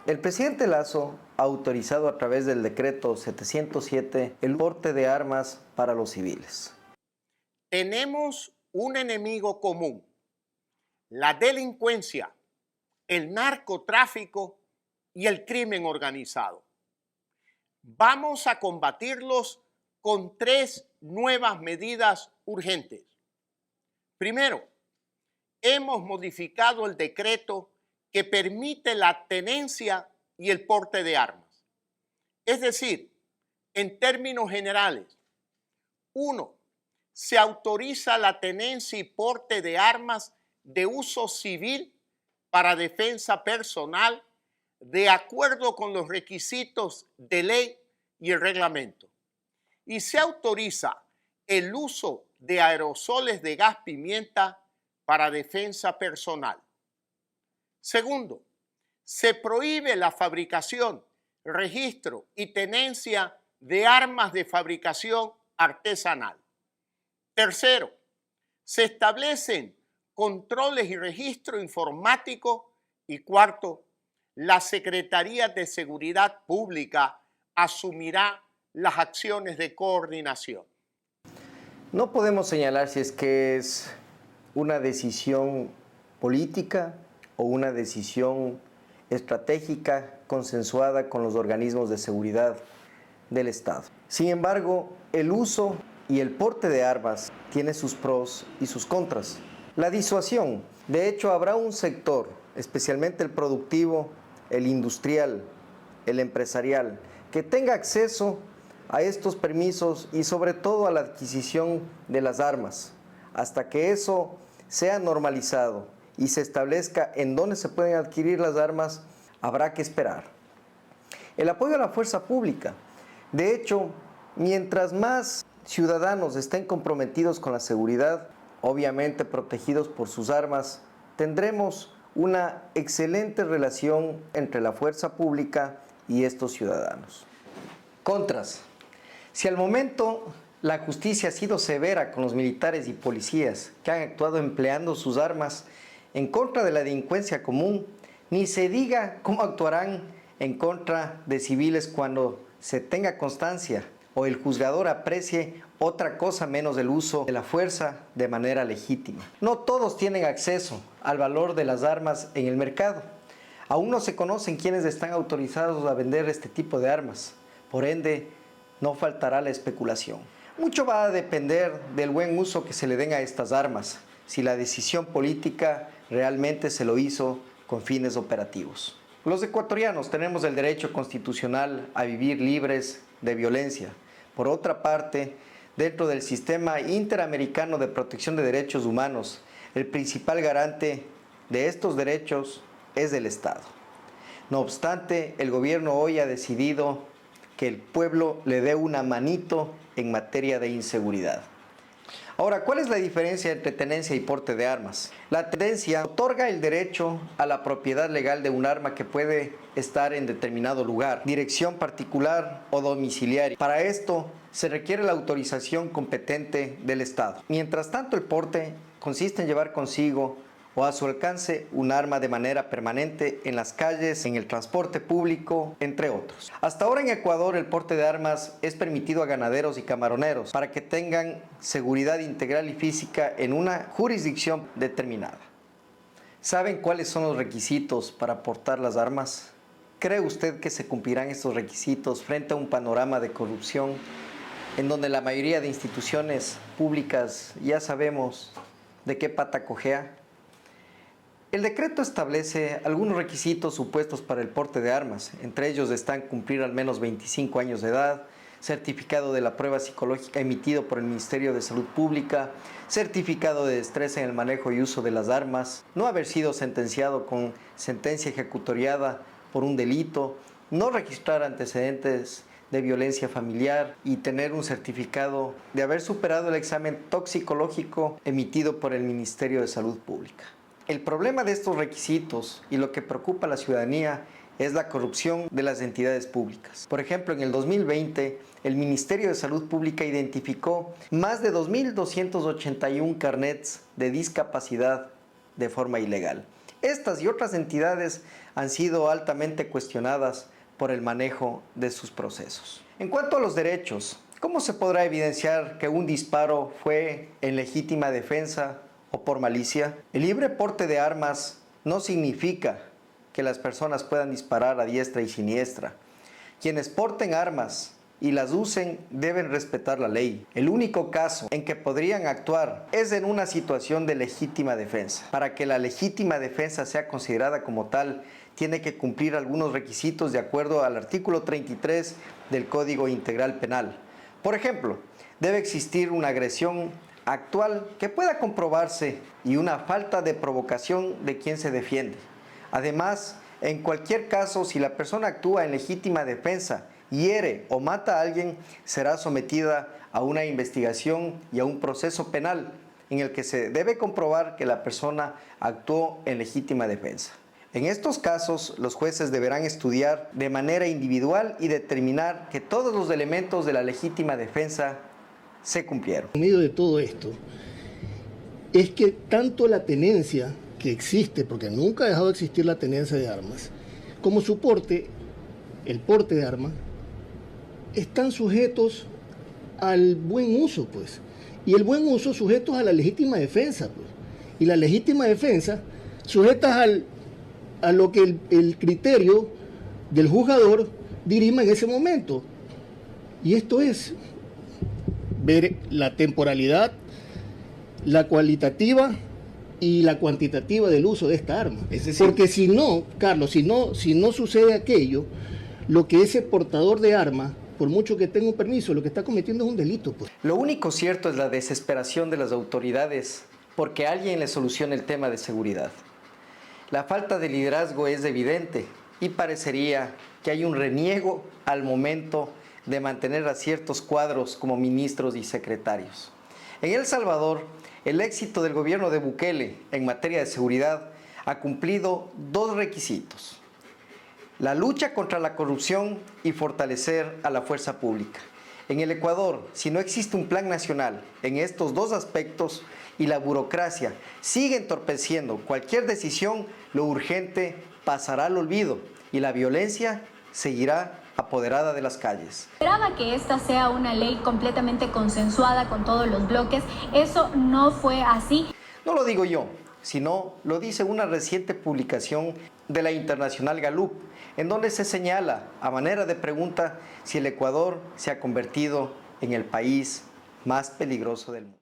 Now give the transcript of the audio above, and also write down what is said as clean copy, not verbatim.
El presidente Lasso ha autorizado a través del decreto 707 el porte de armas para los civiles. Tenemos un enemigo común: la delincuencia, el narcotráfico y el crimen organizado. Vamos a combatirlos con 3 nuevas medidas urgentes. Primero, hemos modificado el decreto que permite la tenencia y el porte de armas. Es decir, en términos generales, 1. Se autoriza la tenencia y porte de armas de uso civil para defensa personal de acuerdo con los requisitos de ley y el reglamento. Y se autoriza el uso de aerosoles de gas pimienta para defensa personal. Segundo, se prohíbe la fabricación, registro y tenencia de armas de fabricación artesanal. Tercero, se establecen controles y registro informático. Y cuarto, la Secretaría de Seguridad Pública asumirá las acciones de coordinación. No podemos señalar si es que es una decisión política o una decisión estratégica consensuada con los organismos de seguridad del Estado. Sin embargo, el uso y el porte de armas tiene sus pros y sus contras. La disuasión, de hecho, habrá un sector, especialmente el productivo, el industrial, el empresarial, que tenga acceso a estos permisos y sobre todo a la adquisición de las armas. Hasta que eso sea normalizado y se establezca en dónde se pueden adquirir las armas, habrá que esperar. El apoyo a la fuerza pública. De hecho, mientras más ciudadanos estén comprometidos con la seguridad, obviamente protegidos por sus armas, tendremos una excelente relación entre la fuerza pública y estos ciudadanos. Contras. Si al momento la justicia ha sido severa con los militares y policías que han actuado empleando sus armas en contra de la delincuencia común, ni se diga cómo actuarán en contra de civiles cuando se tenga constancia o el juzgador aprecie otra cosa menos el uso de la fuerza de manera legítima. No todos tienen acceso al valor de las armas en el mercado. Aún no se conocen quiénes están autorizados a vender este tipo de armas. Por ende, no faltará la especulación. Mucho va a depender del buen uso que se le den a estas armas, si la decisión política realmente se lo hizo con fines operativos. Los ecuatorianos tenemos el derecho constitucional a vivir libres de violencia. Por otra parte, dentro del sistema interamericano de protección de derechos humanos, el principal garante de estos derechos es el Estado. No obstante, el gobierno hoy ha decidido que el pueblo le dé una manito en materia de inseguridad. Ahora, ¿cuál es la diferencia entre tenencia y porte de armas? La tenencia otorga el derecho a la propiedad legal de un arma que puede estar en determinado lugar, dirección particular o domiciliaria. Para esto se requiere la autorización competente del Estado. Mientras tanto, el porte consiste en llevar consigo o a su alcance un arma de manera permanente en las calles, en el transporte público, entre otros. Hasta ahora en Ecuador el porte de armas es permitido a ganaderos y camaroneros para que tengan seguridad integral y física en una jurisdicción determinada. ¿Saben cuáles son los requisitos para portar las armas? ¿Cree usted que se cumplirán estos requisitos frente a un panorama de corrupción en donde la mayoría de instituciones públicas ya sabemos de qué pata cojea? El decreto establece algunos requisitos supuestos para el porte de armas. Entre ellos están cumplir al menos 25 años de edad, certificado de la prueba psicológica emitido por el Ministerio de Salud Pública, certificado de destreza en el manejo y uso de las armas, no haber sido sentenciado con sentencia ejecutoriada por un delito, no registrar antecedentes de violencia familiar y tener un certificado de haber superado el examen toxicológico emitido por el Ministerio de Salud Pública. El problema de estos requisitos y lo que preocupa a la ciudadanía es la corrupción de las entidades públicas. Por ejemplo, en el 2020, el Ministerio de Salud Pública identificó más de 2.281 carnets de discapacidad de forma ilegal. Estas y otras entidades han sido altamente cuestionadas por el manejo de sus procesos. En cuanto a los derechos, ¿cómo se podrá evidenciar que un disparo fue en legítima defensa o por malicia? El libre porte de armas no significa que las personas puedan disparar a diestra y siniestra. Quienes porten armas y las usen deben respetar la ley. El único caso en que podrían actuar es en una situación de legítima defensa. Para que la legítima defensa sea considerada como tal, tiene que cumplir algunos requisitos de acuerdo al artículo 33 del Código Integral Penal. Por ejemplo, debe existir una agresión actual que pueda comprobarse y una falta de provocación de quien se defiende. Además, en cualquier caso, si la persona actúa en legítima defensa, hiere o mata a alguien, será sometida a una investigación y a un proceso penal en el que se debe comprobar que la persona actuó en legítima defensa. En estos casos, los jueces deberán estudiar de manera individual y determinar que todos los elementos de la legítima defensa se cumplieron. En medio de todo esto, es que tanto la tenencia que existe, porque nunca ha dejado de existir la tenencia de armas, como su porte, el porte de armas, están sujetos al buen uso, pues. Y el buen uso sujetos a la legítima defensa, pues. Y la legítima defensa sujetas a lo que el criterio del juzgador dirima en ese momento. Y esto es ver la temporalidad, la cualitativa y la cuantitativa del uso de esta arma. Es decir, porque si no, Carlos, si no sucede aquello, lo que ese portador de arma, por mucho que tenga un permiso, lo que está cometiendo es un delito, pues. Lo único cierto es la desesperación de las autoridades porque alguien le solucione el tema de seguridad. La falta de liderazgo es evidente y parecería que hay un reniego al momento de mantener a ciertos cuadros como ministros y secretarios. En El Salvador, el éxito del gobierno de Bukele en materia de seguridad ha cumplido dos requisitos: la lucha contra la corrupción y fortalecer a la fuerza pública. En el Ecuador, si no existe un plan nacional en estos dos aspectos y la burocracia sigue entorpeciendo cualquier decisión, lo urgente pasará al olvido y la violencia seguirá apoderada de las calles. Esperaba que esta sea una ley completamente consensuada con todos los bloques. Eso no fue así. No lo digo yo, sino lo dice una reciente publicación de la Internacional Gallup, en donde se señala, a manera de pregunta, si el Ecuador se ha convertido en el país más peligroso del mundo.